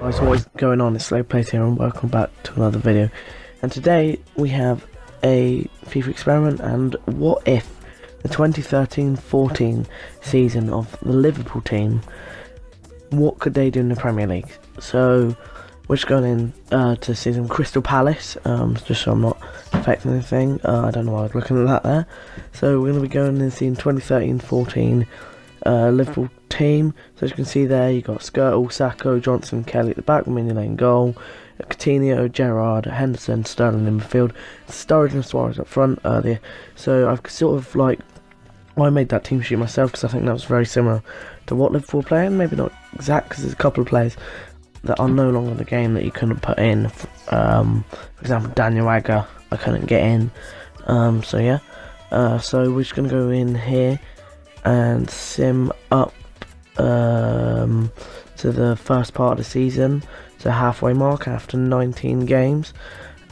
Guys, what is going on? It's Slow Plays here and welcome back to another video. And today we have a FIFA experiment and what if the 2013-14 season of the Liverpool team, what could they do in the Premier League? So we're just going in to season Crystal Palace, just so I'm not affecting anything. I don't know why I was looking at that there. So we're going to be going in season 2013-14 Liverpool team. So as you can see there, you got Skirtle, Sacco, Johnson, Kelly at the back, Mignolet in goal, Coutinho, Gerrard, Henderson, Sterling in midfield, Sturridge and Suarez up front earlier. So I've sort of I made that team sheet myself because I think that was very similar to what Liverpool play, and maybe not exact because there's a couple of players that are no longer in the game that you couldn't put in. For example, Daniel Agger, I couldn't get in. So yeah, so we're just going to go in here and sim up to the first part of the season, so halfway mark after 19 games,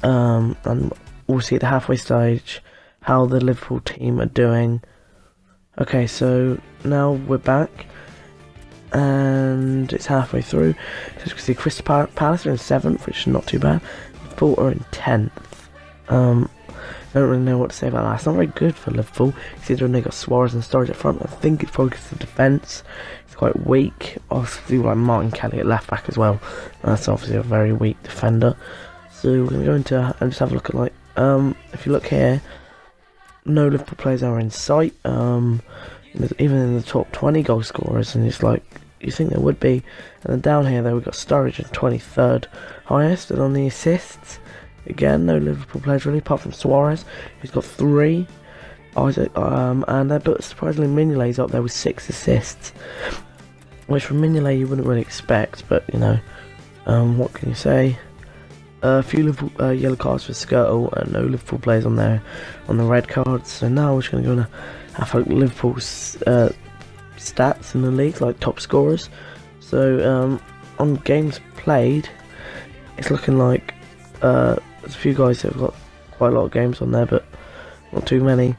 and we'll see at the halfway stage how the Liverpool team are doing. Okay, so now we're back and it's halfway through. So as you can see, Crystal Palace are in 7th, which is not too bad. Liverpool are in 10th. I don't really know what to say about that. It's not very good for Liverpool, considering they got Suarez and Sturridge up front. I think it's probably because the defence is quite weak. Obviously, like Martin Kelly at left back as well. That's obviously a very weak defender. So we're going to go into and just have a look at if you look here, no Liverpool players are in sight. Even in the top 20 goal scorers, and it's like you think there would be. And then down here, though, we've got Sturridge at 23rd highest, and on the assists, again, no Liverpool players really, apart from Suarez, who's got 3. But surprisingly, Mignolet's up there with 6 assists, which from Mignolet you wouldn't really expect. But you know, what can you say? A few Liverpool yellow cards for Skirtle, and no Liverpool players on there on the red cards. So now we're just going to go and have a look at Liverpool's stats in the league, like top scorers. So on games played, it's looking like there's a few guys that have got quite a lot of games on there, but not too many.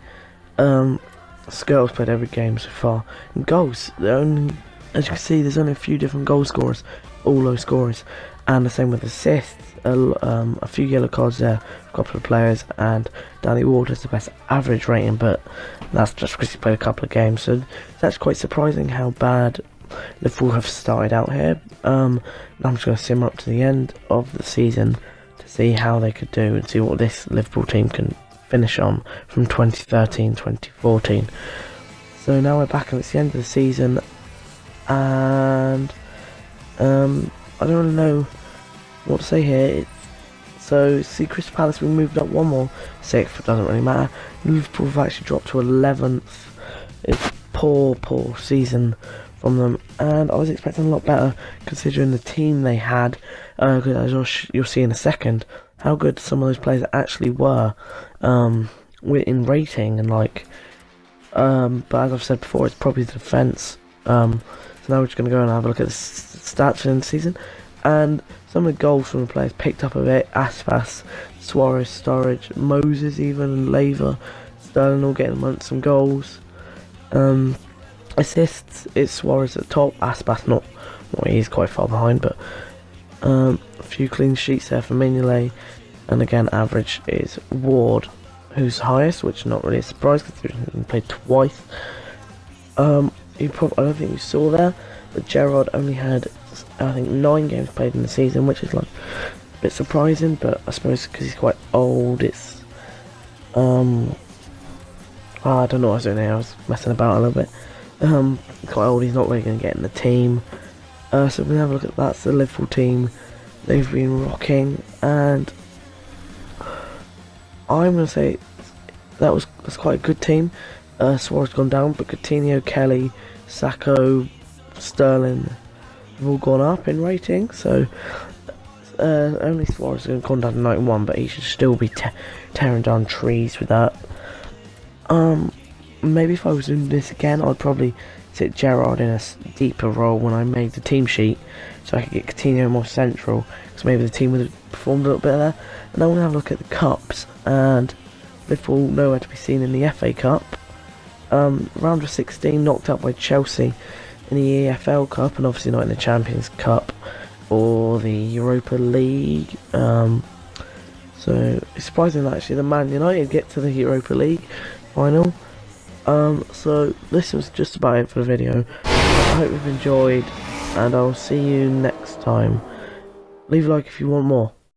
Skirtle's played every game so far. In goals, as you can see, there's only a few different goal scorers, all low scorers, and the same with assists. A few yellow cards there, a couple of players, and Danny Ward has the best average rating, but that's just because he played a couple of games. So that's quite surprising how bad Liverpool have started out here. I'm just going to sim up to the end of the season to see how they could do and see what this Liverpool team can finish on from 2013-2014. So now we're back and it's the end of the season, and I don't really know what to say here. So see, Crystal Palace, we moved up one more, 6th, it doesn't really matter. Liverpool have actually dropped to 11th. It's poor season from them, and I was expecting a lot better considering the team they had. As you'll see in a second, how good some of those players actually were in rating and but as I've said before, it's probably the defence. So now we're just going to go and have a look at the stats in the season, and some of the goals from the players picked up a bit. Aspas, Suarez, Sturridge, Moses even, and Laver, Sterling all getting some goals. Assists, it's Suarez at the top, Aspas not, well, he's quite far behind, but a few clean sheets there for Mignolet, and again average is Ward, who's highest, which is not really a surprise because he played twice. I don't think you saw there, but Gerrard only had, I think, 9 games played in the season, which is a bit surprising, but I suppose because he's quite old, it's I don't know what I was doing here, I was messing about a little bit. He's quite old, he's not really going to get in the team. So we're going to have a look at that's the Liverpool team they've been rocking, and I'm going to say that's quite a good team. Suarez gone down, but Coutinho, Kelly, Sacco, Sterling have all gone up in rating. So only Suarez has gone down to 91, but he should still be tearing down trees with that. Maybe if I was doing this again, I'd probably sit Gerrard in a deeper role when I made the team sheet, so I could get Coutinho more central, because maybe the team would have performed a little bit there. And then we'll have a look at the cups, and Liverpool nowhere to be seen in the FA Cup. Round of 16, knocked out by Chelsea in the EFL Cup, and obviously not in the Champions Cup. for the Europa League. So it's surprising that actually the Man United get to the Europa League final. So this was just about it for the video. I hope you've enjoyed, and I'll see you next time. Leave a like if you want more.